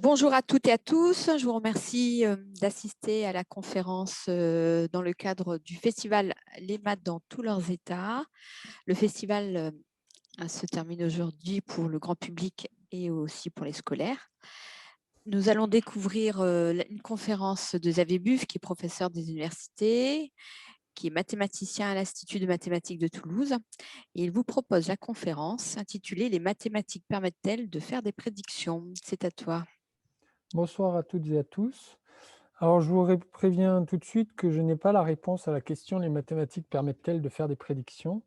Bonjour à toutes et à tous. Je vous remercie d'assister à la conférence dans le cadre du festival Les maths dans tous leurs états. Le festival se termine aujourd'hui pour le grand public et aussi pour les scolaires. Nous allons découvrir une conférence de Xavier Buff, qui est professeur des universités, qui est mathématicien à l'Institut de mathématiques de Toulouse. Et il vous propose la conférence intitulée « Les mathématiques permettent-elles de faire des prédictions ?» C'est à toi. Bonsoir à toutes et à tous. Alors, je vous préviens tout de suite que je n'ai pas la réponse à la question «Les mathématiques permettent-elles de faire des prédictions?»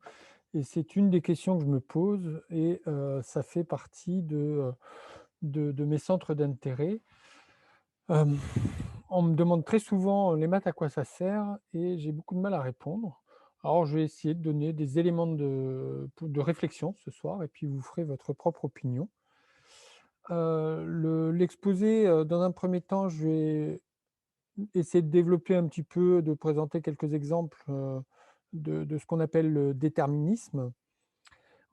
et c'est une des questions que je me pose et ça fait partie de mes centres d'intérêt. Hem, on me demande très souvent: «Les maths, à quoi ça sert?» et j'ai beaucoup de mal à répondre. Alors, je vais essayer de donner des éléments de réflexion ce soir et puis vous ferez votre propre opinion. L'exposé, dans un premier temps, je vais essayer de développer un petit peu, de présenter quelques exemples, de ce qu'on appelle le déterminisme.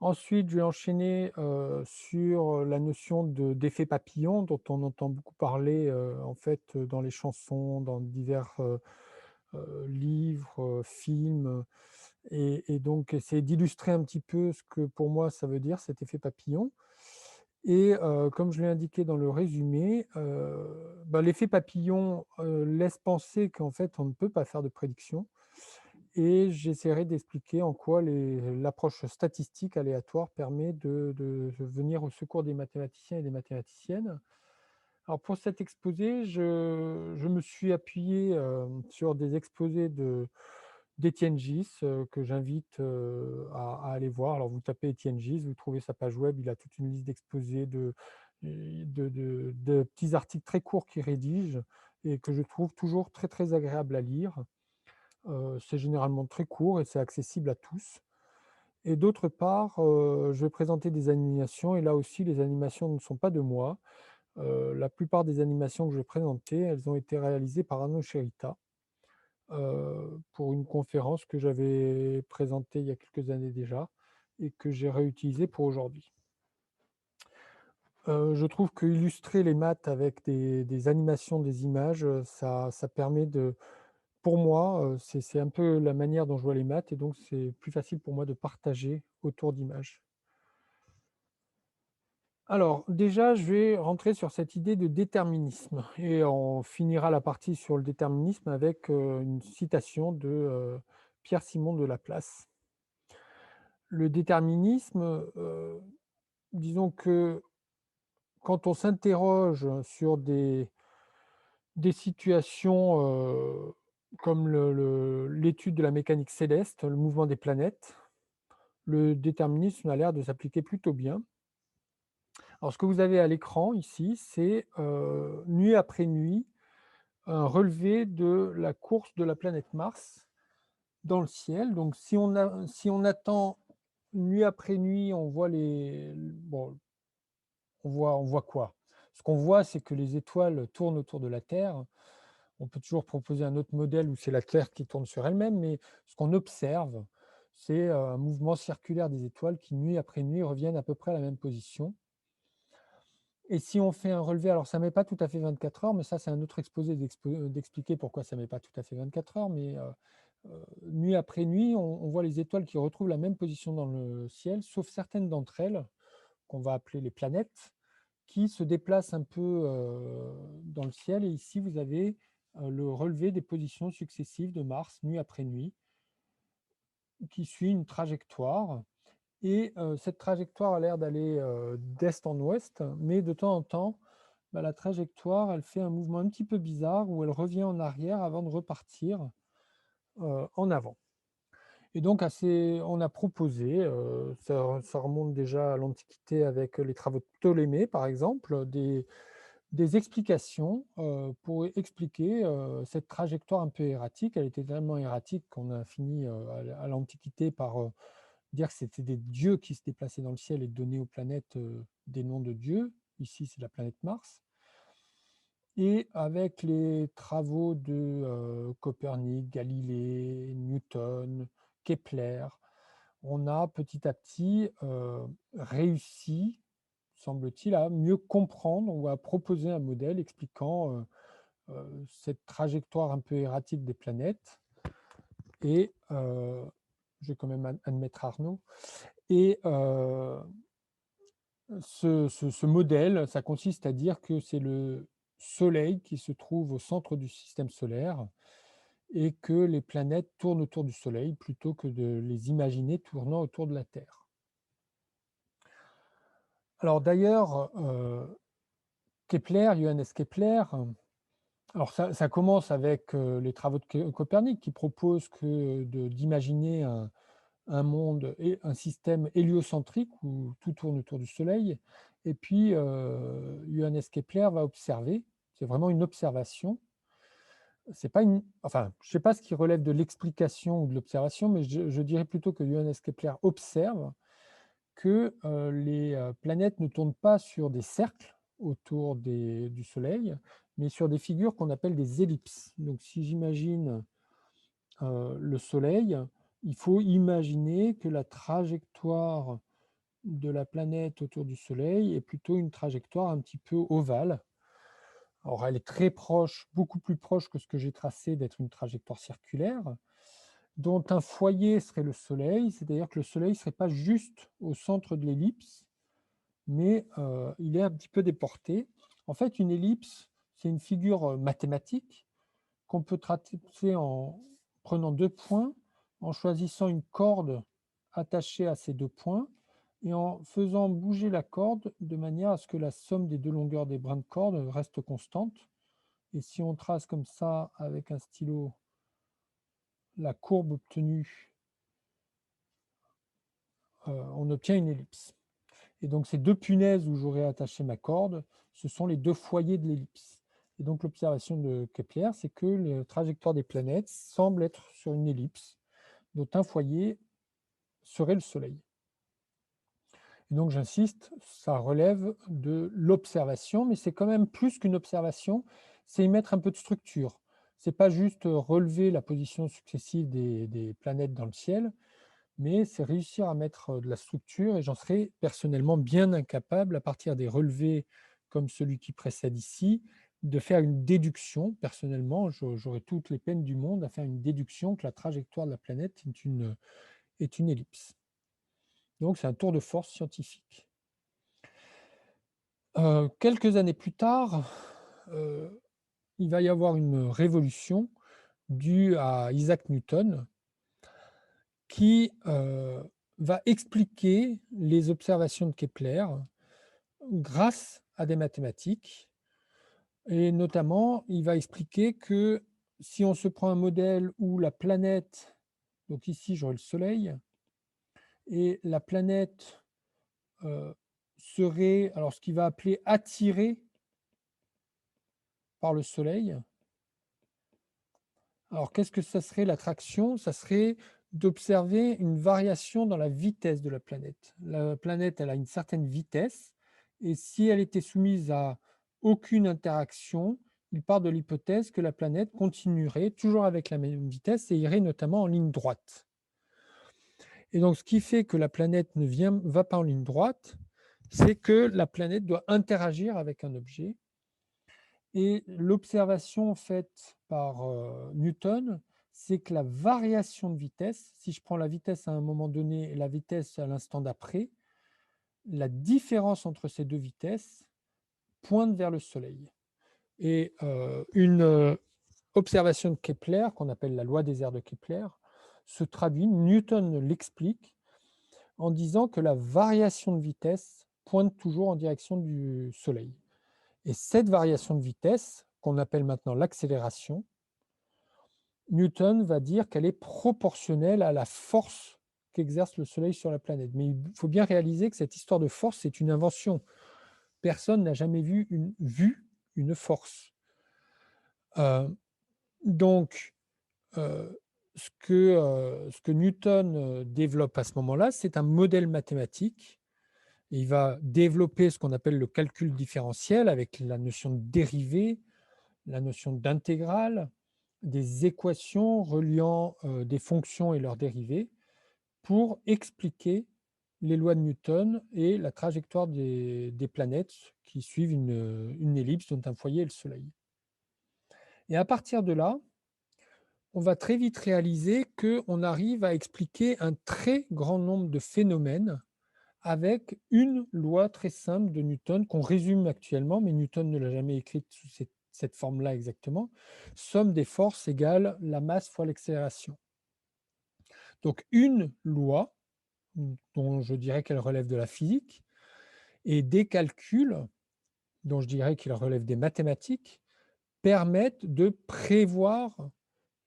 Ensuite, je vais enchaîner, sur la notion d'effet papillon dont on entend beaucoup parler, en fait, dans les chansons, dans divers, livres, films, et donc essayer d'illustrer un petit peu ce que pour moi ça veut dire cet effet papillon. Et comme je l'ai indiqué dans le résumé, l'effet papillon, laisse penser qu'en fait, on ne peut pas faire de prédiction, et j'essaierai d'expliquer en quoi l'approche statistique aléatoire permet de venir au secours des mathématiciens et des mathématiciennes. Alors pour cet exposé, je me suis appuyé, sur des exposés d'Étienne Gis, que j'invite, à aller voir. Alors vous tapez Étienne Gis, vous trouvez sa page web, il a toute une liste d'exposés, de petits articles très courts qu'il rédige et que je trouve toujours très, très agréable à lire. C'est généralement très court et c'est accessible à tous. Et d'autre part, je vais présenter des animations et là aussi les animations ne sont pas de moi. La plupart des animations que je vais présenter, elles ont été réalisées par Arnaud Chérita, pour une conférence que j'avais présentée il y a quelques années déjà et que j'ai réutilisée pour aujourd'hui. Je trouve qu'illustrer les maths avec des animations, des images, ça permet de pour moi, c'est un peu la manière dont je vois les maths et donc c'est plus facile pour moi de partager autour d'images. Alors déjà, je vais rentrer sur cette idée de déterminisme et on finira la partie sur le déterminisme avec, une citation de, Pierre-Simon de Laplace. Le déterminisme, disons que quand on s'interroge sur des situations, comme l'étude de la mécanique céleste, le mouvement des planètes, le déterminisme a l'air de s'appliquer plutôt bien. Alors ce que vous avez à l'écran ici, c'est, nuit après nuit, un relevé de la course de la planète Mars dans le ciel. Donc si on attend nuit après nuit, on voit on voit quoi? Ce qu'on voit, c'est que les étoiles tournent autour de la Terre. On peut toujours proposer un autre modèle où c'est la Terre qui tourne sur elle-même, mais ce qu'on observe, c'est, un mouvement circulaire des étoiles qui, nuit après nuit, reviennent à peu près à la même position. Et si on fait un relevé, alors ça ne met pas tout à fait 24 heures, mais ça, c'est un autre exposé d'expliquer pourquoi ça ne met pas tout à fait 24 heures, mais nuit après nuit, on voit les étoiles qui retrouvent la même position dans le ciel, sauf certaines d'entre elles, qu'on va appeler les planètes, qui se déplacent un peu, dans le ciel. Et ici, vous avez, le relevé des positions successives de Mars, nuit après nuit, qui suit une trajectoire. Et cette trajectoire a l'air d'aller, d'est en ouest, mais de temps en temps, la trajectoire, elle fait un mouvement un petit peu bizarre où elle revient en arrière avant de repartir, en avant. Et donc on a proposé, ça remonte déjà à l'Antiquité avec les travaux de Ptolémée par exemple, des explications, pour expliquer, cette trajectoire un peu erratique. Elle était tellement erratique qu'on a fini, à l'Antiquité par, dire que c'était des dieux qui se déplaçaient dans le ciel et donner aux planètes, des noms de dieux. Ici, c'est la planète Mars. Et avec les travaux de, Copernic, Galilée, Newton, Kepler, on a petit à petit, réussi, semble-t-il, à mieux comprendre ou à proposer un modèle expliquant cette trajectoire un peu erratique des planètes. Et je vais quand même admettre Arnaud. Et ce modèle, ça consiste à dire que c'est le Soleil qui se trouve au centre du système solaire et que les planètes tournent autour du Soleil plutôt que de les imaginer tournant autour de la Terre. Alors d'ailleurs, Kepler, Johannes Kepler, alors ça commence avec les travaux de Copernic qui proposent d'imaginer un monde et un système héliocentrique où tout tourne autour du Soleil. Et puis, Johannes Kepler va observer, c'est vraiment une observation. C'est pas une, enfin, je ne sais pas ce qui relève de l'explication ou de l'observation, mais je dirais plutôt que Johannes Kepler observe que les planètes ne tournent pas sur des cercles autour du Soleil, mais sur des figures qu'on appelle des ellipses. Donc, si j'imagine le Soleil, il faut imaginer que la trajectoire de la planète autour du Soleil est plutôt une trajectoire un petit peu ovale. Alors, elle est très proche, beaucoup plus proche que ce que j'ai tracé d'être une trajectoire circulaire, dont un foyer serait le Soleil, c'est-à-dire que le Soleil ne serait pas juste au centre de l'ellipse, mais il est un petit peu déporté. En fait, une ellipse, c'est une figure mathématique qu'on peut tracer en prenant 2 points, en choisissant une corde attachée à ces 2 points et en faisant bouger la corde de manière à ce que la somme des 2 longueurs des brins de corde reste constante. Et si on trace comme ça avec un stylo la courbe obtenue, on obtient une ellipse. Et donc ces 2 punaises où j'aurais attaché ma corde, ce sont les 2 foyers de l'ellipse. Et donc l'observation de Kepler, c'est que la trajectoire des planètes semble être sur une ellipse, dont un foyer serait le Soleil. Et donc j'insiste, ça relève de l'observation, mais c'est quand même plus qu'une observation, c'est y mettre un peu de structure. Ce n'est pas juste relever la position successive des planètes dans le ciel, mais c'est réussir à mettre de la structure, et j'en serais personnellement bien incapable, à partir des relevés comme celui qui précède ici, de faire une déduction. Personnellement, j'aurais toutes les peines du monde à faire une déduction que la trajectoire de la planète est une ellipse. Donc c'est un tour de force scientifique. Quelques années plus tard, il va y avoir une révolution due à Isaac Newton qui va expliquer les observations de Kepler grâce à des mathématiques. Et notamment, il va expliquer que si on se prend un modèle où la planète, donc ici j'aurai le Soleil, et la planète serait, alors ce qu'il va appeler attirée par le Soleil. Alors qu'est-ce que ça serait l'attraction? Ça serait d'observer une variation dans la vitesse de la planète. La planète, elle a une certaine vitesse, et si elle était soumise à aucune interaction, il part de l'hypothèse que la planète continuerait toujours avec la même vitesse et irait notamment en ligne droite. Et donc ce qui fait que la planète ne va pas en ligne droite, c'est que la planète doit interagir avec un objet. Et l'observation faite par Newton, c'est que la variation de vitesse, si je prends la vitesse à un moment donné et la vitesse à l'instant d'après, la différence entre ces deux vitesses pointe vers le Soleil. Et une observation de Kepler, qu'on appelle la loi des airs de Kepler, se traduit, Newton l'explique, en disant que la variation de vitesse pointe toujours en direction du Soleil. Et cette variation de vitesse, qu'on appelle maintenant l'accélération, Newton va dire qu'elle est proportionnelle à la force qu'exerce le Soleil sur la planète. Mais il faut bien réaliser que cette histoire de force, c'est une invention. Personne n'a jamais vu une force. Donc, ce que Newton développe à ce moment-là, c'est un modèle mathématique. Et il va développer ce qu'on appelle le calcul différentiel avec la notion de dérivée, la notion d'intégrale, des équations reliant des fonctions et leurs dérivées pour expliquer les lois de Newton et la trajectoire des planètes qui suivent une ellipse dont un foyer est le Soleil. Et à partir de là, on va très vite réaliser qu'on arrive à expliquer un très grand nombre de phénomènes avec une loi très simple de Newton qu'on résume actuellement, mais Newton ne l'a jamais écrite sous cette forme-là exactement. Somme des forces égale la masse fois l'accélération. Donc une loi, dont je dirais qu'elle relève de la physique, et des calculs, dont je dirais qu'ils relèvent des mathématiques, permettent de prévoir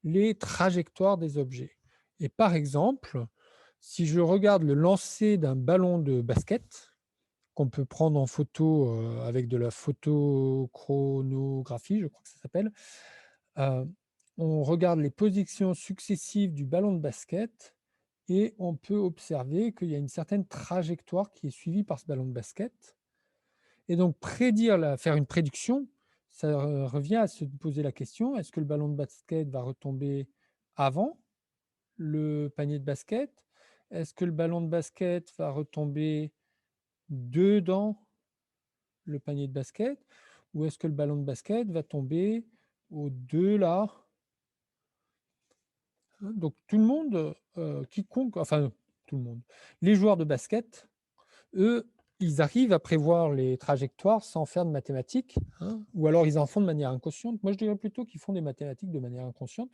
les trajectoires des objets. Et par exemple, si je regarde le lancer d'un ballon de basket, qu'on peut prendre en photo avec de la photochronographie, je crois que ça s'appelle, euh, on regarde les positions successives du ballon de basket et on peut observer qu'il y a une certaine trajectoire qui est suivie par ce ballon de basket. Et donc faire une prédiction, ça revient à se poser la question, est-ce que le ballon de basket va retomber avant le panier de basket? Est-ce que le ballon de basket va retomber dedans le panier de basket? Ou est-ce que le ballon de basket va tomber au-delà? Donc tout le monde, quiconque, enfin tout le monde, les joueurs de basket, eux, ils arrivent à prévoir les trajectoires sans faire de mathématiques, hein, ou alors ils en font de manière inconsciente. Moi, je dirais plutôt qu'ils font des mathématiques de manière inconsciente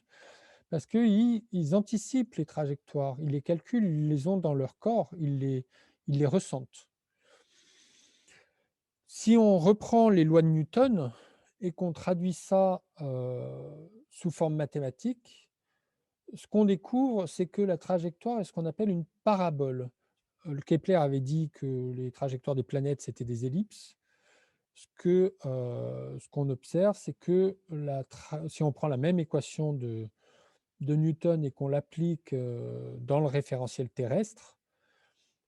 parce qu'ils anticipent les trajectoires, ils les calculent, ils les ont dans leur corps, ils les ressentent. Si on reprend les lois de Newton et qu'on traduit ça sous forme mathématique, ce qu'on découvre, c'est que la trajectoire est ce qu'on appelle une parabole. Le Kepler avait dit que les trajectoires des planètes, c'était des ellipses. Ce qu'on observe, c'est que si on prend la même équation de Newton et qu'on l'applique dans le référentiel terrestre,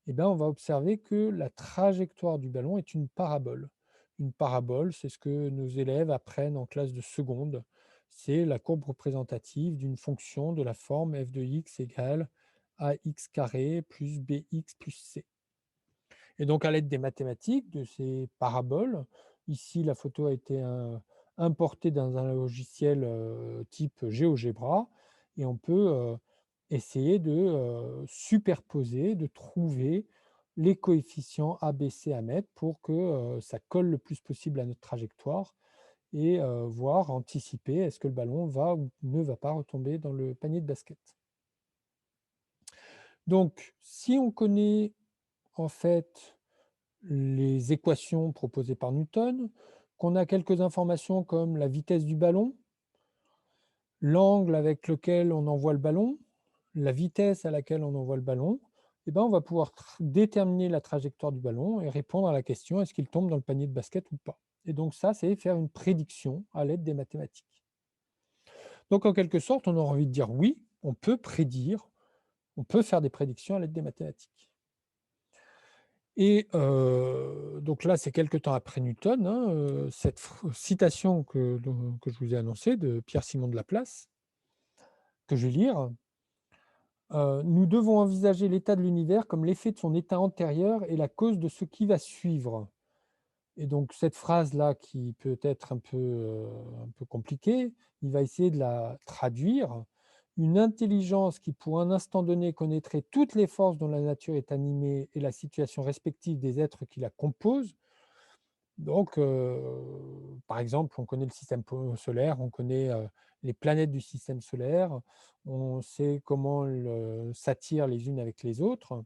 eh ben, on va observer que la trajectoire du ballon est une parabole. Une parabole, c'est ce que nos élèves apprennent en classe de seconde. C'est la courbe représentative d'une fonction de la forme f de x égale ax carré plus bx plus c. Et donc, à l'aide des mathématiques, de ces paraboles, ici, la photo a été importée dans un logiciel type GeoGebra, et on peut essayer de superposer, de trouver les coefficients A, B, C à mettre pour que ça colle le plus possible à notre trajectoire et voir, anticiper, est-ce que le ballon va ou ne va pas retomber dans le panier de basket. Donc, si on connaît en fait les équations proposées par Newton, qu'on a quelques informations comme la vitesse du ballon, l'angle avec lequel on envoie le ballon, la vitesse à laquelle on envoie le ballon, eh ben, on va pouvoir déterminer la trajectoire du ballon et répondre à la question est-ce qu'il tombe dans le panier de basket ou pas. Et donc ça, c'est faire une prédiction à l'aide des mathématiques. Donc en quelque sorte, on a envie de dire oui, on peut prédire, on peut faire des prédictions à l'aide des mathématiques. Et donc là, c'est quelque temps après Newton, hein, cette citation que je vous ai annoncée de Pierre-Simon de Laplace, que je vais lire. Nous devons envisager l'état de l'univers comme l'effet de son état antérieur et la cause de ce qui va suivre. Et donc cette phrase-là, qui peut être un peu compliquée, il va essayer de la traduire. Une intelligence qui, pour un instant donné, connaîtrait toutes les forces dont la nature est animée et la situation respective des êtres qui la composent. Donc, par exemple, on connaît le système solaire, on connaît les planètes du système solaire, on sait comment s'attirent les unes avec les autres.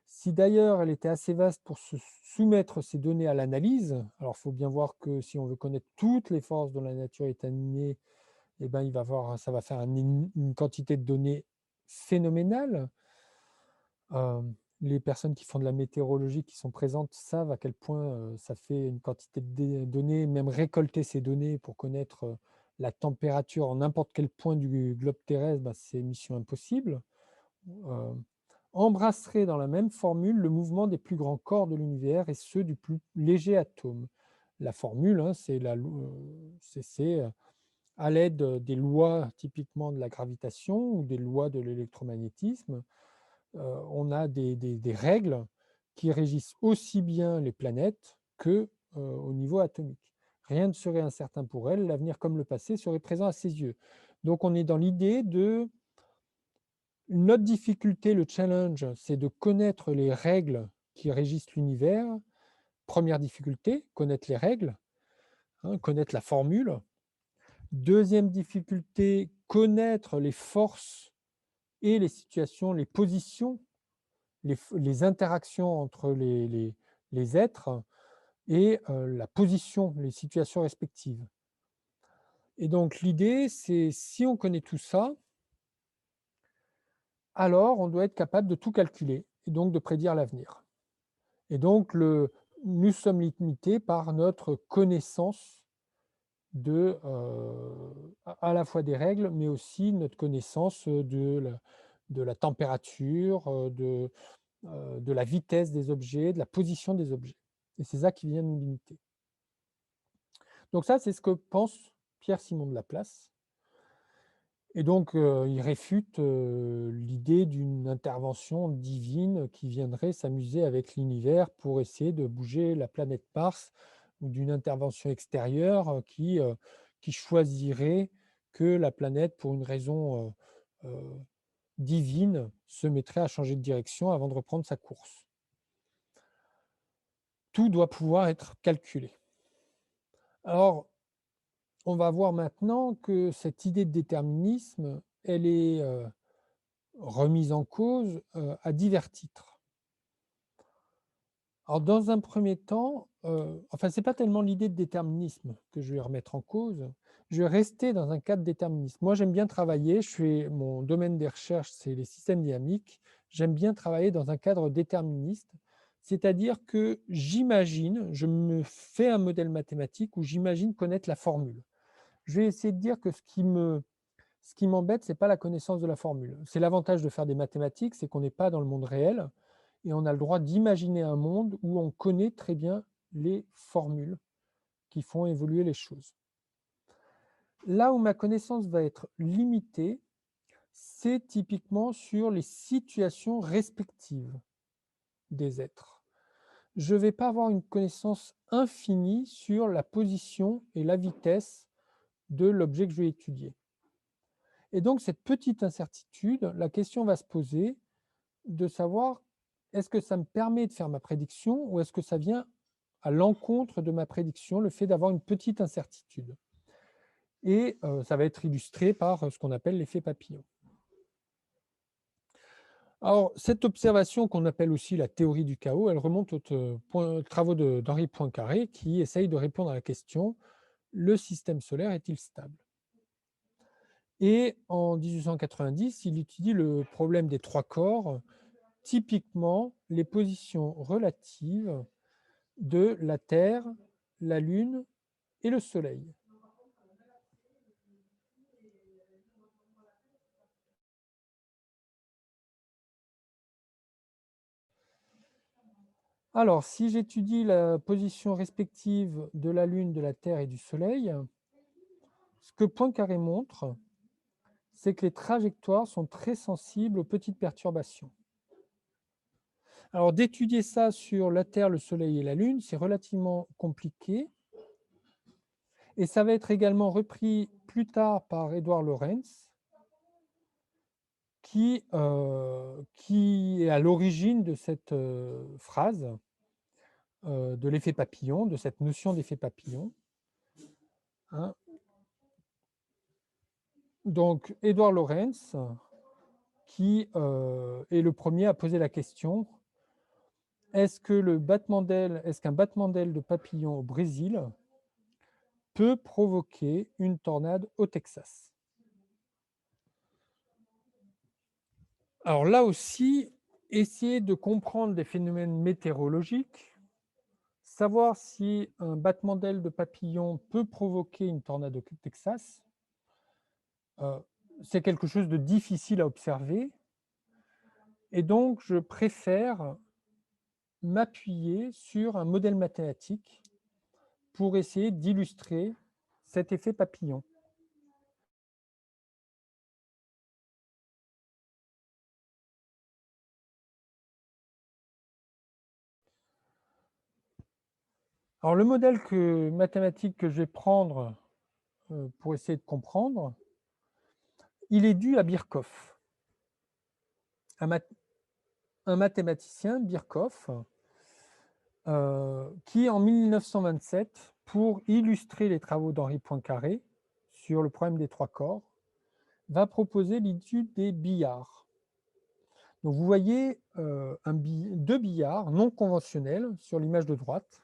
Si d'ailleurs elle était assez vaste pour se soumettre ces données à l'analyse, alors il faut bien voir que si on veut connaître toutes les forces dont la nature est animée, eh ben, ça va faire une quantité de données phénoménale. Euh, les personnes qui font de la météorologie qui sont présentes savent à quel point ça fait une quantité de données, même récolter ces données pour connaître la température en n'importe quel point du globe terrestre, ben, c'est mission impossible. Euh, Embrasserait dans la même formule le mouvement des plus grands corps de l'univers et ceux du plus léger atome. La formule, hein, c'est à l'aide des lois typiquement de la gravitation ou des lois de l'électromagnétisme, on a des règles qui régissent aussi bien les planètes que au niveau atomique. Rien ne serait incertain pour elles, l'avenir comme le passé serait présent à ses yeux. Donc on est dans l'idée de notre difficulté, le challenge, c'est de connaître les règles qui régissent l'univers. Première difficulté, connaître les règles, hein, connaître la formule. Deuxième difficulté, connaître les forces et les situations, les positions, les interactions entre les êtres et la position, les situations respectives. Et donc l'idée, c'est si on connaît tout ça, alors on doit être capable de tout calculer et donc de prédire l'avenir. Et donc nous sommes limités par notre connaissance de, à la fois des règles, mais aussi notre connaissance de la température, de la vitesse des objets, de la position des objets. Et c'est ça qui vient nous limiter. Donc ça, c'est ce que pense Pierre-Simon de Laplace. Et donc, il réfute l'idée d'une intervention divine qui viendrait s'amuser avec l'univers pour essayer de bouger la planète Mars, ou d'une intervention extérieure qui choisirait que la planète, pour une raison divine, se mettrait à changer de direction avant de reprendre sa course. Tout doit pouvoir être calculé. Alors, on va voir maintenant que cette idée de déterminisme, elle est remise en cause à divers titres. Alors, dans un premier temps, enfin, ce n'est pas tellement l'idée de déterminisme que je vais remettre en cause. Je vais rester dans un cadre déterministe. Moi, j'aime bien travailler, mon domaine des recherches, c'est les systèmes dynamiques. J'aime bien travailler dans un cadre déterministe, c'est-à-dire que je me fais un modèle mathématique où j'imagine connaître la formule. Je vais essayer de dire que ce qui m'embête, ce n'est pas la connaissance de la formule. C'est l'avantage de faire des mathématiques, c'est qu'on n'est pas dans le monde réel et on a le droit d'imaginer un monde où on connaît très bien les formules qui font évoluer les choses. Là où ma connaissance va être limitée, c'est typiquement sur les situations respectives des êtres. Je ne vais pas avoir une connaissance infinie sur la position et la vitesse de l'objet que je vais étudier. Et donc, cette petite incertitude, la question va se poser de savoir, est-ce que ça me permet de faire ma prédiction ou est-ce que ça vient à l'encontre de ma prédiction, le fait d'avoir une petite incertitude? Et ça va être illustré par ce qu'on appelle l'effet papillon. Alors, cette observation qu'on appelle aussi la théorie du chaos, elle remonte aux travaux d'Henri Poincaré qui essaye de répondre à la question: le système solaire est-il stable? Et en 1890, il étudie le problème des trois corps, typiquement les positions relatives de la Terre, la Lune et le Soleil. Alors, si j'étudie la position respective de la Lune, de la Terre et du Soleil, ce que Poincaré montre, c'est que les trajectoires sont très sensibles aux petites perturbations. Alors, d'étudier ça sur la Terre, le Soleil et la Lune, c'est relativement compliqué. Et ça va être également repris plus tard par Édouard Lorenz, qui est à l'origine de cette phrase de l'effet papillon, de cette notion d'effet papillon. Hein. Donc, Édouard Lorenz, qui est le premier à poser la question: est-ce qu'un battement d'aile de papillon au Brésil peut provoquer une tornade au Texas? Alors là aussi, essayer de comprendre des phénomènes météorologiques, savoir si un battement d'aile de papillon peut provoquer une tornade au Texas, c'est quelque chose de difficile à observer. Et donc, je préfère m'appuyer sur un modèle mathématique pour essayer d'illustrer cet effet papillon. Alors le modèle mathématique que je vais prendre pour essayer de comprendre, il est dû à Birkhoff, un, un mathématicien, Birkhoff, qui en 1927, pour illustrer les travaux d'Henri Poincaré sur le problème des trois corps, va proposer l'étude des billards. Donc vous voyez deux billards non conventionnels sur l'image de droite.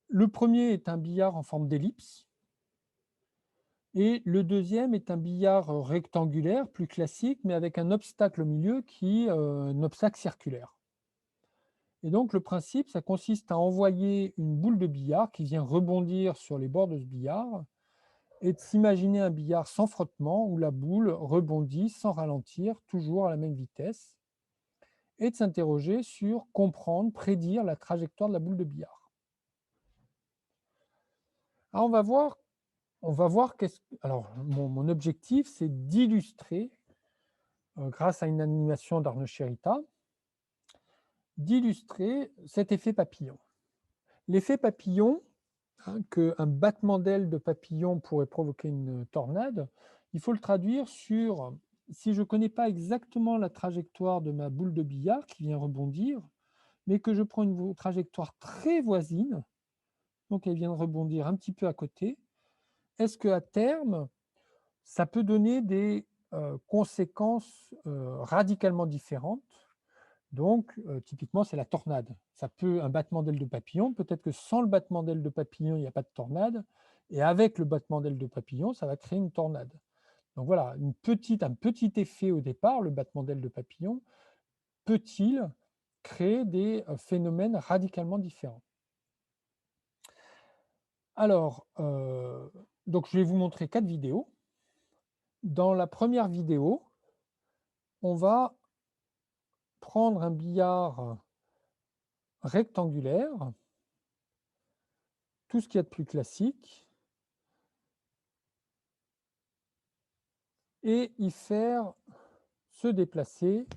Le premier est un billard en forme d'ellipse et le deuxième est un billard rectangulaire, plus classique, mais avec un obstacle au milieu qui est un obstacle circulaire. Et donc le principe, ça consiste à envoyer une boule de billard qui vient rebondir sur les bords de ce billard et de s'imaginer un billard sans frottement où la boule rebondit sans ralentir, toujours à la même vitesse, et de s'interroger sur comprendre, prédire la trajectoire de la boule de billard. Alors alors mon objectif, c'est d'illustrer, grâce à une animation d'Arnaud Chérita, d'illustrer cet effet papillon. L'effet papillon, hein, qu'un battement d'aile de papillon pourrait provoquer une tornade, il faut le traduire sur, si je ne connais pas exactement la trajectoire de ma boule de billard qui vient rebondir, mais que je prends une trajectoire très voisine, donc elle vient de rebondir un petit peu à côté, est-ce qu'à terme, ça peut donner des conséquences radicalement différentes? Donc, typiquement, c'est la tornade. Un battement d'aile de papillon, peut-être que sans le battement d'aile de papillon, il n'y a pas de tornade, et avec le battement d'aile de papillon, ça va créer une tornade. Donc voilà, un petit effet au départ, le battement d'aile de papillon, peut-il créer des phénomènes radicalement différents? Alors, donc je vais vous montrer 4 vidéos. Dans la première vidéo, on va prendre un billard rectangulaire, tout ce qu'il y a de plus classique, et y faire se déplacer,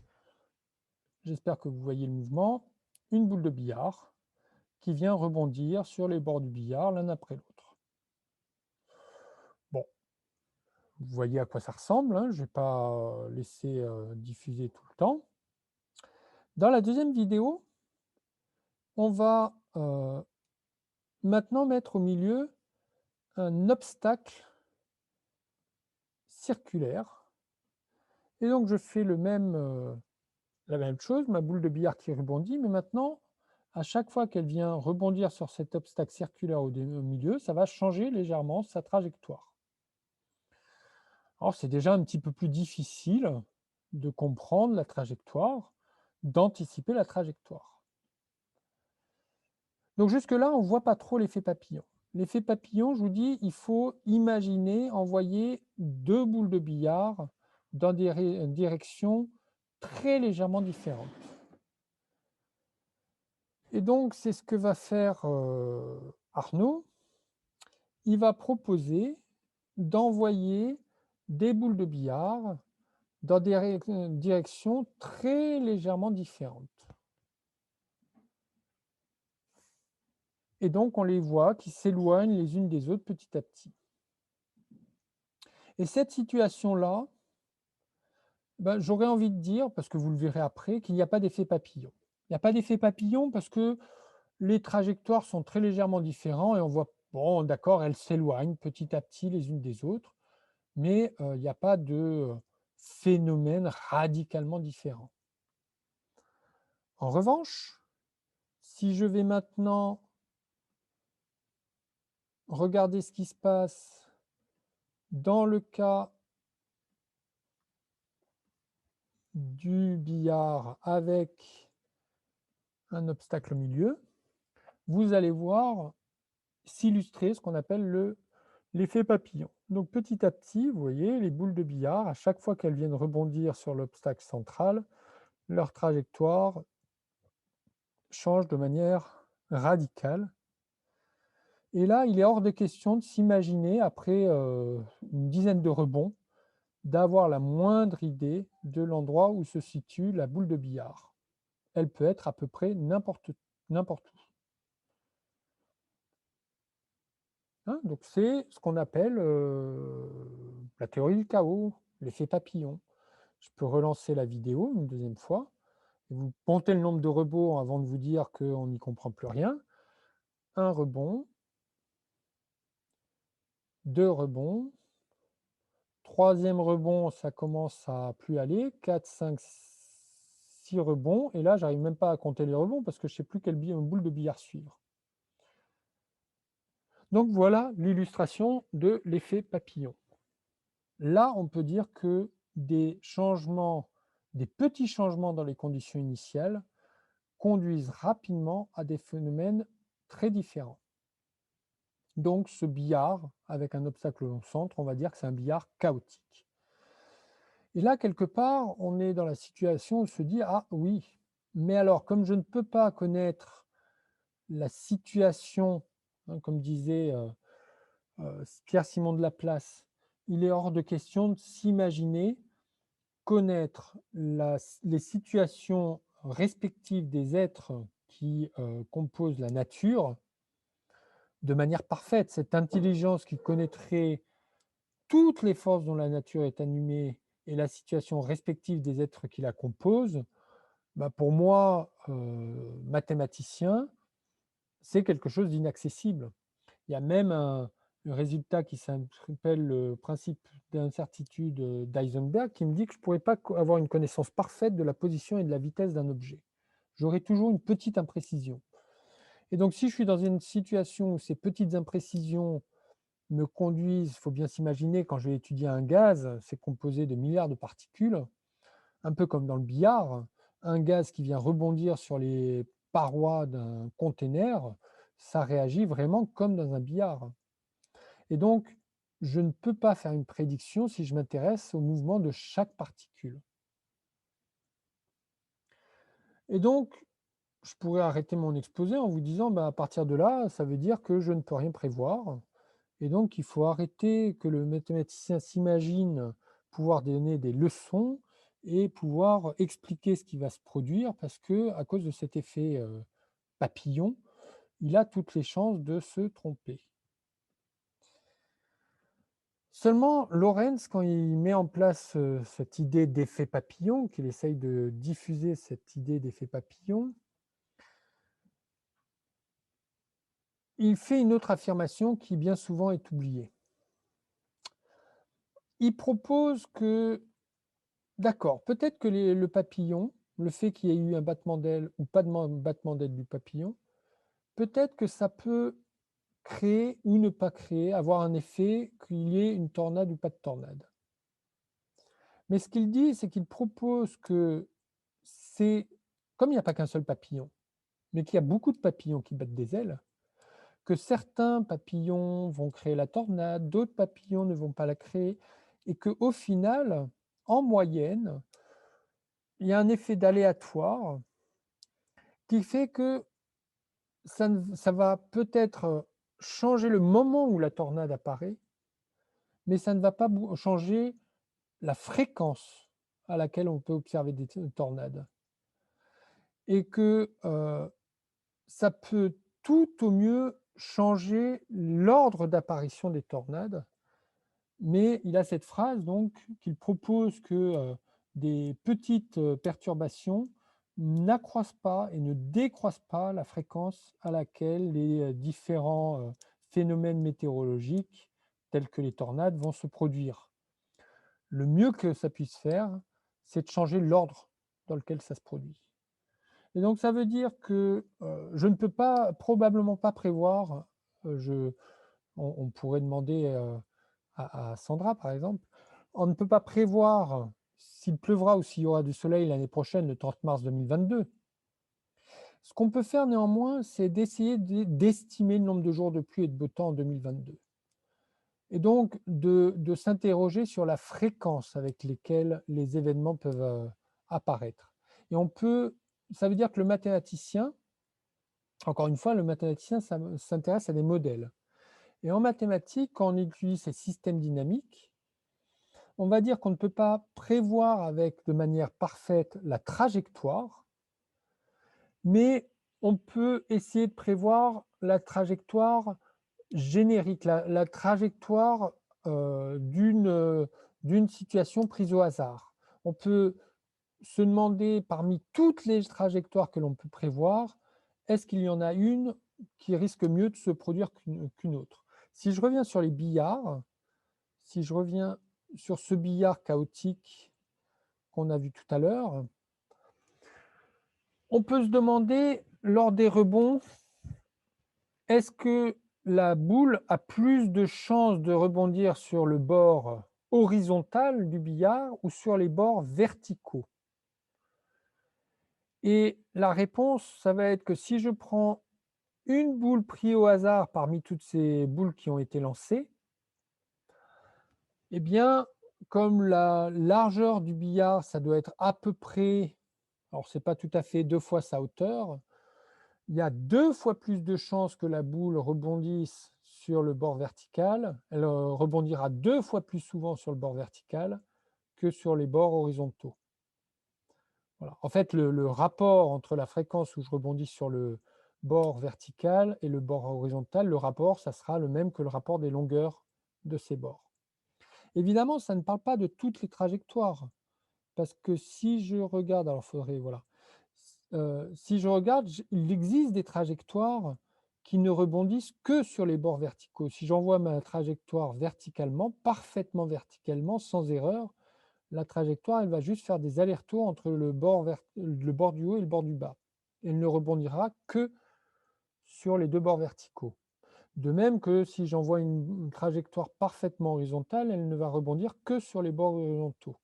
j'espère que vous voyez le mouvement, une boule de billard qui vient rebondir sur les bords du billard l'un après l'autre. Bon, vous voyez à quoi ça ressemble, hein, je ne vais pas laisser diffuser tout le temps. Dans la deuxième vidéo, on va maintenant mettre au milieu un obstacle circulaire. Et donc je fais la même chose, ma boule de billard qui rebondit, mais maintenant, à chaque fois qu'elle vient rebondir sur cet obstacle circulaire au milieu, ça va changer légèrement sa trajectoire. Alors c'est déjà un petit peu plus difficile de comprendre la trajectoire, d'anticiper la trajectoire. Donc jusque-là, on ne voit pas trop l'effet papillon. L'effet papillon, je vous dis, il faut imaginer envoyer deux boules de billard dans des directions très légèrement différentes. Et donc, c'est ce que va faire Arnaud. Il va proposer d'envoyer des boules de billard dans des directions très légèrement différentes. Et donc, on les voit qui s'éloignent les unes des autres petit à petit. Et cette situation-là, ben, j'aurais envie de dire, parce que vous le verrez après, qu'il n'y a pas d'effet papillon. Il n'y a pas d'effet papillon parce que les trajectoires sont très légèrement différentes et on voit, bon, d'accord, elles s'éloignent petit à petit les unes des autres, mais il n'y a pas de phénomène radicalement différent. En revanche, si je vais maintenant regarder ce qui se passe dans le cas du billard avec un obstacle au milieu, vous allez voir s'illustrer ce qu'on appelle l'effet papillon. Donc petit à petit, vous voyez, les boules de billard, à chaque fois qu'elles viennent rebondir sur l'obstacle central, leur trajectoire change de manière radicale. Et là, il est hors de question de s'imaginer, après une dizaine de rebonds, d'avoir la moindre idée de l'endroit où se situe la boule de billard. Elle peut être à peu près n'importe où. hein. Donc c'est ce qu'on appelle, la théorie du chaos, l'effet papillon. Je peux relancer la vidéo une deuxième fois et vous comptez le nombre de rebonds avant de vous dire qu'on n'y comprend plus rien. Un rebond, 2 rebonds, troisième rebond, ça commence à plus aller, 4, 5, 6 rebonds et là, j'arrive même pas à compter les rebonds parce que je sais plus quelle boule de billard suivre. Donc voilà l'illustration de l'effet papillon. Là, on peut dire que des changements, des petits changements dans les conditions initiales conduisent rapidement à des phénomènes très différents. Donc ce billard, avec un obstacle au centre, on va dire que c'est un billard chaotique. Et là, quelque part, on est dans la situation où on se dit: «Ah oui, mais alors comme je ne peux pas connaître la situation», hein, comme disait, Pierre-Simon de Laplace, il est hors de question de s'imaginer connaître les situations respectives des êtres qui, composent la nature de manière parfaite. Cette intelligence qui connaîtrait toutes les forces dont la nature est animée et la situation respective des êtres qui la composent, bah, pour moi, mathématicien, c'est quelque chose d'inaccessible. Il y a même un résultat qui s'appelle le principe d'incertitude, d'Heisenberg qui me dit que je ne pourrais pas avoir une connaissance parfaite de la position et de la vitesse d'un objet. J'aurai toujours une petite imprécision. Et donc si je suis dans une situation où ces petites imprécisions me conduisent, il faut bien s'imaginer quand je vais étudier un gaz, c'est composé de milliards de particules, un peu comme dans le billard, un gaz qui vient rebondir sur les parois d'un container, ça réagit vraiment comme dans un billard. Et donc, je ne peux pas faire une prédiction si je m'intéresse au mouvement de chaque particule. Et donc, je pourrais arrêter mon exposé en vous disant, bah, à partir de là, ça veut dire que je ne peux rien prévoir. Et donc, il faut arrêter que le mathématicien s'imagine pouvoir donner des leçons et pouvoir expliquer ce qui va se produire parce que, à cause de cet effet papillon, il a toutes les chances de se tromper. Seulement, Lorentz, quand il met en place, cette idée d'effet papillon, qu'il essaye de diffuser cette idée d'effet papillon, il fait une autre affirmation qui bien souvent est oubliée. Il propose que, d'accord, peut-être que le papillon, le fait qu'il y ait eu un battement d'aile ou pas de battement d'aile du papillon, peut-être que ça peut créer ou ne pas créer, avoir un effet qu'il y ait une tornade ou pas de tornade. Mais ce qu'il dit, c'est qu'il propose que c'est comme il n'y a pas qu'un seul papillon, mais qu'il y a beaucoup de papillons qui battent des ailes, que certains papillons vont créer la tornade, d'autres papillons ne vont pas la créer et qu'au final, en moyenne, il y a un effet d'aléatoire qui fait que ça va peut-être changer le moment où la tornade apparaît, mais ça ne va pas changer la fréquence à laquelle on peut observer des tornades et que, ça peut tout au mieux changer l'ordre d'apparition des tornades, mais il a cette phrase donc qu'il propose que, des petites, perturbations n'accroissent pas et ne décroissent pas la fréquence à laquelle les, différents, phénomènes météorologiques tels que les tornades vont se produire. Le mieux que ça puisse faire, c'est de changer l'ordre dans lequel ça se produit. Et donc ça veut dire que, je ne peux pas probablement pas prévoir, je on pourrait demander, à Sandra par exemple, on ne peut pas prévoir s'il pleuvra ou s'il y aura du soleil l'année prochaine, le 30 mars 2022. Ce qu'on peut faire néanmoins, c'est d'essayer d'estimer le nombre de jours de pluie et de beau temps en 2022 et donc de s'interroger sur la fréquence avec lesquelles les événements peuvent, apparaître et on peut ça veut dire que le mathématicien, encore une fois, le mathématicien s'intéresse à des modèles. Et en mathématiques, quand on utilise ces systèmes dynamiques, on va dire qu'on ne peut pas prévoir avec de manière parfaite la trajectoire, mais on peut essayer de prévoir la trajectoire générique, la trajectoire d'une situation prise au hasard. On peut se demander parmi toutes les trajectoires que l'on peut prévoir, est-ce qu'il y en a une qui risque mieux de se produire qu'une autre? Si je reviens sur les billards, si je reviens sur ce billard chaotique qu'on a vu tout à l'heure, on peut se demander lors des rebonds, est-ce que la boule a plus de chances de rebondir sur le bord horizontal du billard ou sur les bords verticaux? Et la réponse, ça va être que si je prends une boule prise au hasard parmi toutes ces boules qui ont été lancées, eh bien, comme la largeur du billard, ça doit être à peu près, alors c'est pas tout à fait 2 fois sa hauteur, il y a 2 fois plus de chances que la boule rebondisse sur le bord vertical. Elle, rebondira 2 fois plus souvent sur le bord vertical que sur les bords horizontaux. Voilà. En fait, le rapport entre la fréquence où je rebondis sur le bord vertical et le bord horizontal, le rapport, ça sera le même que le rapport des longueurs de ces bords. Évidemment, ça ne parle pas de toutes les trajectoires, parce que si je regarde, alors faudrait, voilà, si je regarde, il existe des trajectoires qui ne rebondissent que sur les bords verticaux. Si j'envoie ma trajectoire verticalement, parfaitement verticalement, sans erreur, la trajectoire, elle va juste faire des allers-retours entre le bord du haut et le bord du bas. Elle ne rebondira que sur les 2 bords verticaux. De même que si j'envoie une trajectoire parfaitement horizontale, elle ne va rebondir que sur les bords horizontaux.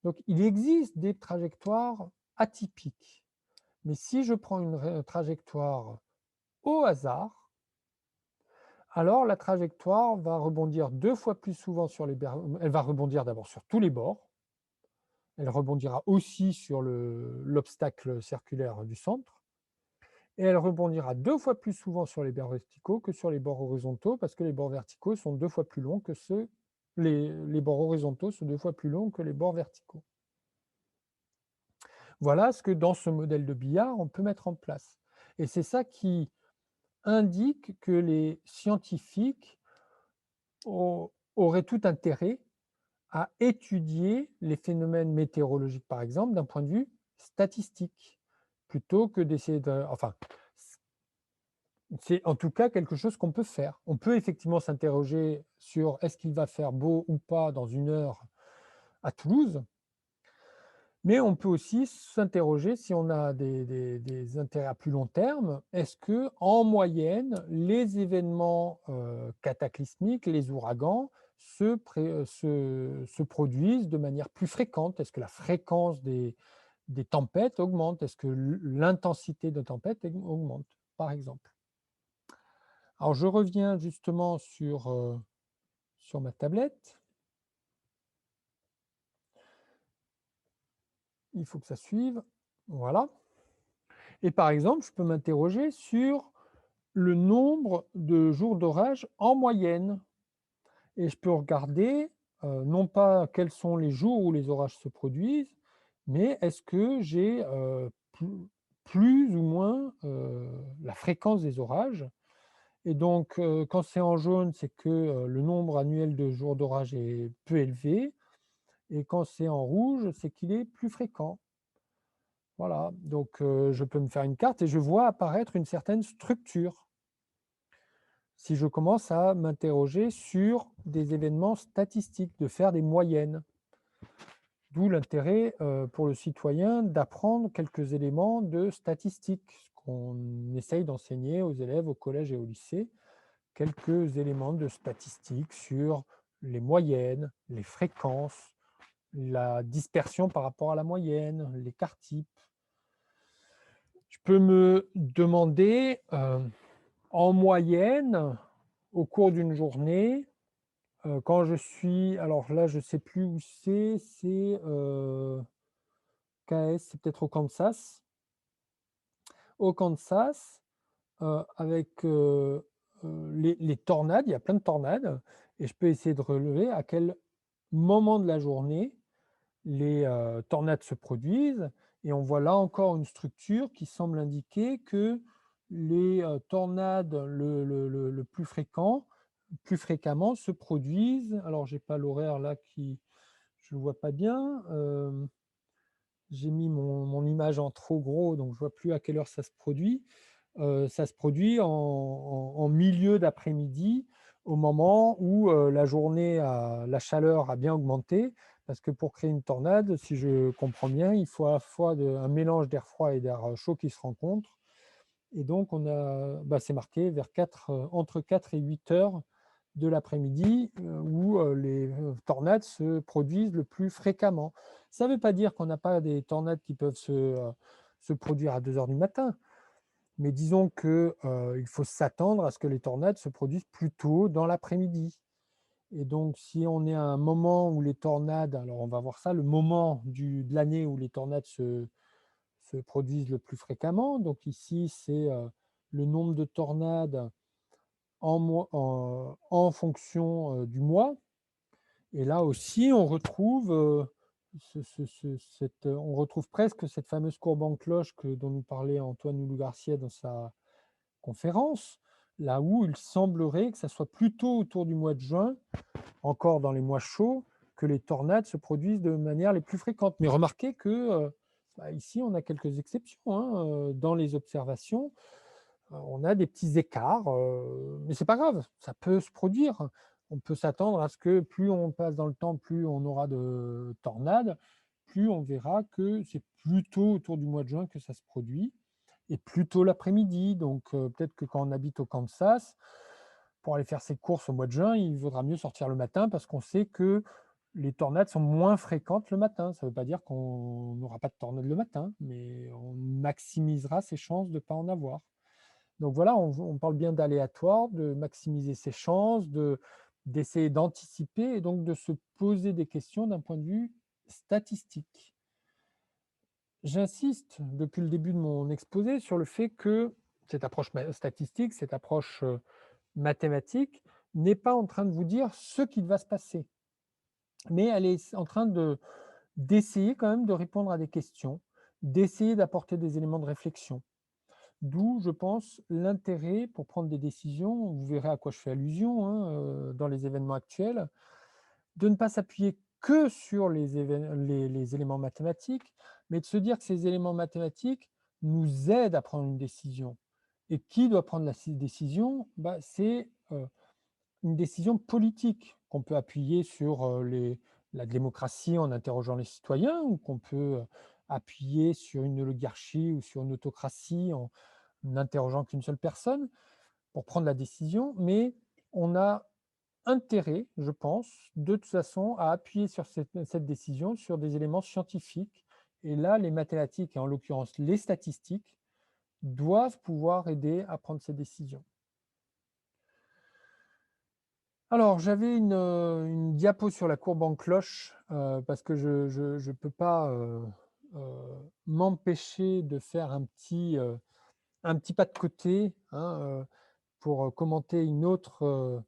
Donc il existe des trajectoires atypiques, mais si je prends une trajectoire au hasard, alors la trajectoire va rebondir 2 fois plus souvent sur elle va rebondir d'abord sur tous les bords. Elle rebondira aussi sur l'obstacle circulaire du centre et elle rebondira 2 fois plus souvent sur les bords verticaux que sur les bords horizontaux parce que les bords verticaux sont 2 fois plus longs que les bords horizontaux sont 2 fois plus longs que les bords verticaux. Voilà ce que dans ce modèle de billard, on peut mettre en place et c'est ça qui indique que les scientifiques auraient tout intérêt à étudier les phénomènes météorologiques, par exemple, d'un point de vue statistique, plutôt que d'essayer de... Enfin, c'est en tout cas quelque chose qu'on peut faire. On peut effectivement s'interroger sur est-ce qu'il va faire beau ou pas dans 1 heure à Toulouse, mais on peut aussi s'interroger si on a des intérêts à plus long terme. Est-ce que, en moyenne, les événements cataclysmiques, les ouragans, se produisent de manière plus fréquente? Est-ce que la fréquence des tempêtes augmente? Est-ce que l'intensité de tempêtes augmente, par exemple? Alors, je reviens justement sur ma tablette. Il faut que ça suive. Voilà. Et par exemple, je peux m'interroger sur le nombre de jours d'orage en moyenne et je peux regarder, non pas quels sont les jours où les orages se produisent, mais est-ce que j'ai, plus ou moins, la fréquence des orages et donc quand c'est en jaune, c'est que, le nombre annuel de jours d'orage est peu élevé et quand c'est en rouge, c'est qu'il est plus fréquent. Voilà, donc je peux me faire une carte et je vois apparaître une certaine structure. Si je commence à m'interroger sur des événements statistiques, de faire des moyennes. D'où l'intérêt pour le citoyen d'apprendre quelques éléments de statistiques, ce qu'on essaye d'enseigner aux élèves au collège et au lycée, quelques éléments de statistiques sur les moyennes, les fréquences, la dispersion par rapport à la moyenne, l'écart type. Je peux me demander, en moyenne, au cours d'une journée, quand je suis alors là, je ne sais plus où c'est, KS, c'est peut-être au Kansas. Au Kansas, avec, les tornades, il y a plein de tornades et je peux essayer de relever à quel moment de la journée les, tornades se produisent et on voit là encore une structure qui semble indiquer que les tornades le plus fréquemment se produisent. Alors, j'ai pas l'horaire là qui, je ne vois pas bien. J'ai mis mon image en trop gros, donc je vois plus à quelle heure ça se produit. Ça se produit en milieu d'après-midi, au moment où, la chaleur a bien augmenté. Parce que pour créer une tornade, si je comprends bien, il faut à la fois un mélange d'air froid et d'air chaud qui se rencontrent. Et donc c'est marqué vers entre 4 et 8 heures de l'après-midi, où les tornades se produisent le plus fréquemment. Ça ne veut pas dire qu'on n'a pas des tornades qui peuvent se produire à 2 heures du matin, mais disons que, il faut s'attendre à ce que les tornades se produisent plus tôt dans l'après-midi. Et donc si on est à un moment où les tornades, alors on va voir ça, le moment de l'année où les tornades se produisent le plus fréquemment. Donc ici, c'est le nombre de tornades en fonction du mois. Et là aussi, on retrouve, on retrouve presque cette fameuse courbe en cloche dont nous parlait Antoine Houlou-Garcia dans sa conférence, là où il semblerait que ça soit plutôt autour du mois de juin, encore dans les mois chauds, que les tornades se produisent de manière les plus fréquentes. Mais remarquez que ici, on a quelques exceptions, hein, dans les observations. On a des petits écarts, mais c'est pas grave, ça peut se produire. On peut s'attendre à ce que plus on passe dans le temps, plus on aura de tornades, plus on verra que c'est plutôt autour du mois de juin que ça se produit et plutôt l'après-midi. Donc peut-être que quand on habite au Kansas, pour aller faire ses courses au mois de juin, il vaudra mieux sortir le matin parce qu'on sait que les tornades sont moins fréquentes le matin. Ça ne veut pas dire qu'on n'aura pas de tornades le matin, mais on maximisera ses chances de ne pas en avoir. Donc voilà, on parle bien d'aléatoire, de maximiser ses chances, d'essayer d'anticiper et donc de se poser des questions d'un point de vue statistique. J'insiste depuis le début de mon exposé sur le fait que cette approche statistique, cette approche mathématique, n'est pas en train de vous dire ce qu'il va se passer, mais elle est en train d'essayer quand même de répondre à des questions, d'essayer d'apporter des éléments de réflexion. D'où, je pense, l'intérêt pour prendre des décisions, vous verrez à quoi je fais allusion, hein, dans les événements actuels, de ne pas s'appuyer que sur les éléments mathématiques, mais de se dire que ces éléments mathématiques nous aident à prendre une décision. Et qui doit prendre la décision? C'est une décision politique qu'on peut appuyer sur la démocratie en interrogeant les citoyens, ou qu'on peut appuyer sur une oligarchie ou sur une autocratie en n'interrogeant qu'une seule personne pour prendre la décision, mais on a intérêt, je pense, de toute façon, à appuyer sur cette décision sur des éléments scientifiques. Et là, les mathématiques, et en l'occurrence les statistiques, doivent pouvoir aider à prendre ces décisions. Alors, j'avais une diapo sur la courbe en cloche, parce que je peux pas m'empêcher de faire un petit pas de côté, hein, pour commenter un autre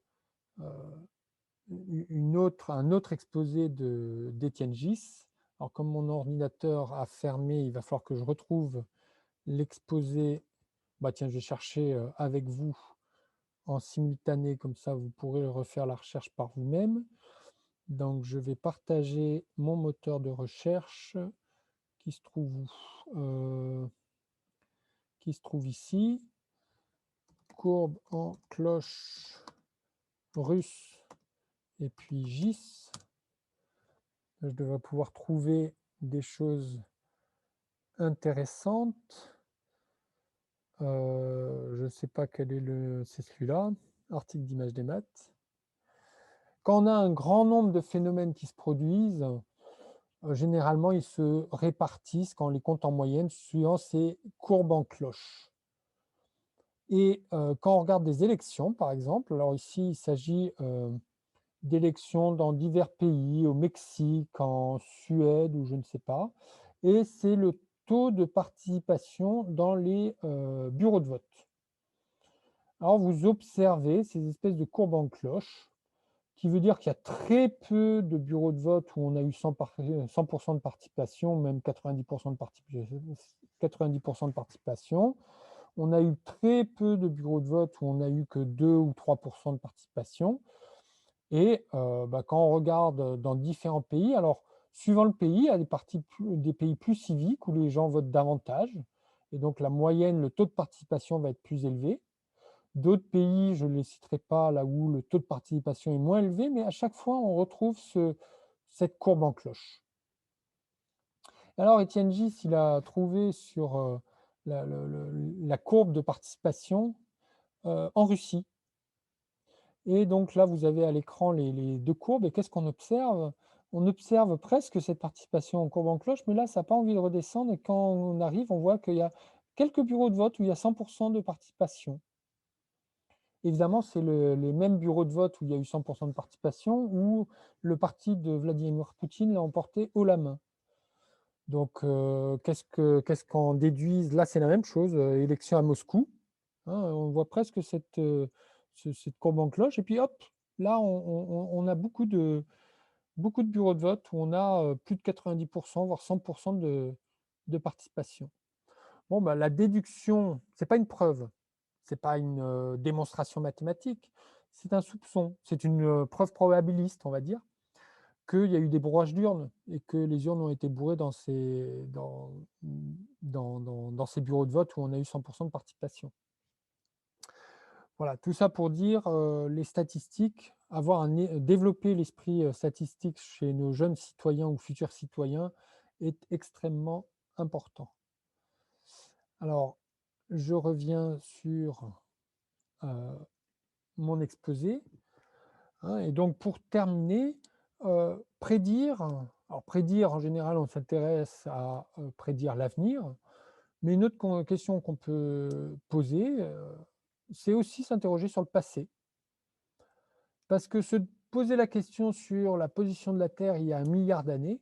exposé d'Étienne Gis. Alors, comme mon ordinateur a fermé, il va falloir que je retrouve l'exposé. Tiens, je vais chercher avec vous en simultané, comme ça vous pourrez refaire la recherche par vous-même. Donc, je vais partager mon moteur de recherche qui se trouve où? Qui se trouve ici. Courbe en cloche russe et puis GIS. Je devrais pouvoir trouver des choses intéressantes. Je ne sais pas quel est c'est celui-là, article d'image des maths. Quand on a un grand nombre de phénomènes qui se produisent, généralement ils se répartissent, quand on les compte en moyenne, suivant ces courbes en cloche. Et quand on regarde des élections, par exemple, alors ici il s'agit d'élections dans divers pays, au Mexique, en Suède ou je ne sais pas, et c'est le taux de participation dans les bureaux de vote. Alors vous observez ces espèces de courbes en cloche, qui veut dire qu'il y a très peu de bureaux de vote où on a eu 100% de participation, même 90% de participation, On a eu très peu de bureaux de vote où on a eu que 2 ou 3 de participation et quand on regarde dans différents pays, alors suivant le pays, il y a des pays plus civiques où les gens votent davantage et donc la moyenne, le taux de participation va être plus élevé. D'autres pays, je ne les citerai pas, là où le taux de participation est moins élevé, mais à chaque fois, on retrouve cette courbe en cloche. Alors, Étienne Gis, il a trouvé sur la courbe de participation en Russie. Et donc là, vous avez à l'écran les deux courbes. Et qu'est-ce qu'on observe? On observe presque cette participation en courbe en cloche, mais là, ça n'a pas envie de redescendre. Et quand on arrive, on voit qu'il y a quelques bureaux de vote où il y a 100 de participation. Évidemment, c'est les mêmes bureaux de vote où il y a eu 100 de participation, où le parti de Vladimir Poutine l'a emporté haut la main. Donc, qu'est-ce qu'on déduise? Là, c'est la même chose, élection à Moscou, hein, on voit presque cette courbe en cloche et puis hop, là, on a beaucoup de bureaux de vote où on a, plus de 90 voire 100 de participation. Bon, bah, la déduction, c'est pas une preuve, c'est pas une, démonstration mathématique, c'est un soupçon, c'est une, preuve probabiliste, on va dire, qu'il y a eu des bourrages d'urnes et que les urnes ont été bourrées dans ces bureaux de vote où on a eu 100 de participation. Voilà, tout ça pour dire, les statistiques, développer l'esprit, statistique chez nos jeunes citoyens ou futurs citoyens est extrêmement important. Alors, je reviens sur, heu, mon exposé, hein, et donc pour terminer, prédire, alors prédire en général on s'intéresse à, prédire l'avenir, mais une autre question qu'on peut poser, c'est aussi s'interroger sur le passé. Parce que se poser la question sur la position de la Terre il y a 1 milliard d'années,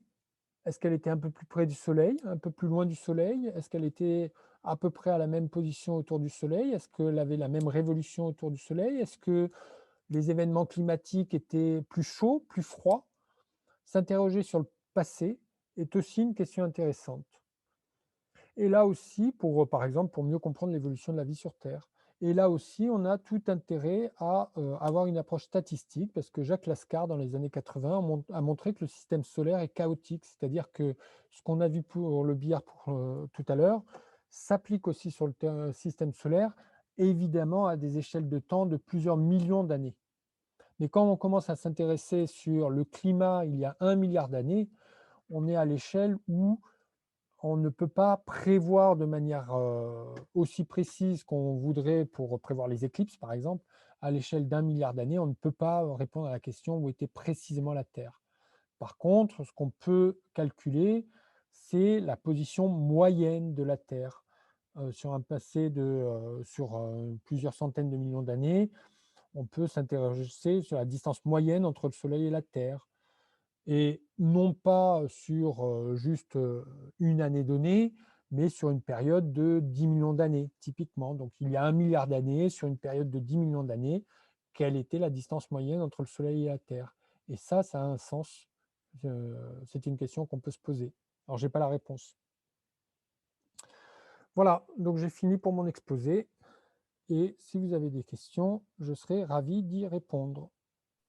est-ce qu'elle était un peu plus près du Soleil, un peu plus loin du Soleil? Est-ce qu'elle était à peu près à la même position autour du Soleil? Est-ce qu'elle avait la même révolution autour du Soleil? Est-ce que les événements climatiques étaient plus chauds, plus froids? S'interroger sur le passé est aussi une question intéressante. Et là aussi, par exemple, pour mieux comprendre l'évolution de la vie sur Terre. Et là aussi, on a tout intérêt à, avoir une approche statistique parce que Jacques Lascar, dans les années 80, a montré que le système solaire est chaotique. C'est-à-dire que ce qu'on a vu pour le billard tout à l'heure s'applique aussi sur le système solaire, évidemment à des échelles de temps de plusieurs millions d'années. Mais quand on commence à s'intéresser sur le climat il y a 1 milliard d'années, on est à l'échelle où on ne peut pas prévoir de manière, aussi précise qu'on voudrait pour prévoir les éclipses, par exemple. À l'échelle d'1 milliard d'années, on ne peut pas répondre à la question où était précisément la Terre. Par contre, ce qu'on peut calculer, c'est la position moyenne de la Terre, sur un passé plusieurs centaines de millions d'années. On peut s'intéresser sur la distance moyenne entre le Soleil et la Terre. Et non pas sur, juste, une année donnée, mais sur une période de 10 millions d'années, typiquement. Donc il y a 1 milliard d'années, sur une période de 10 millions d'années, quelle était la distance moyenne entre le Soleil et la Terre? Et ça a un sens. C'est une question qu'on peut se poser. Alors j'ai pas la réponse. Voilà, donc j'ai fini pour mon exposé et si vous avez des questions, je serai ravi d'y répondre.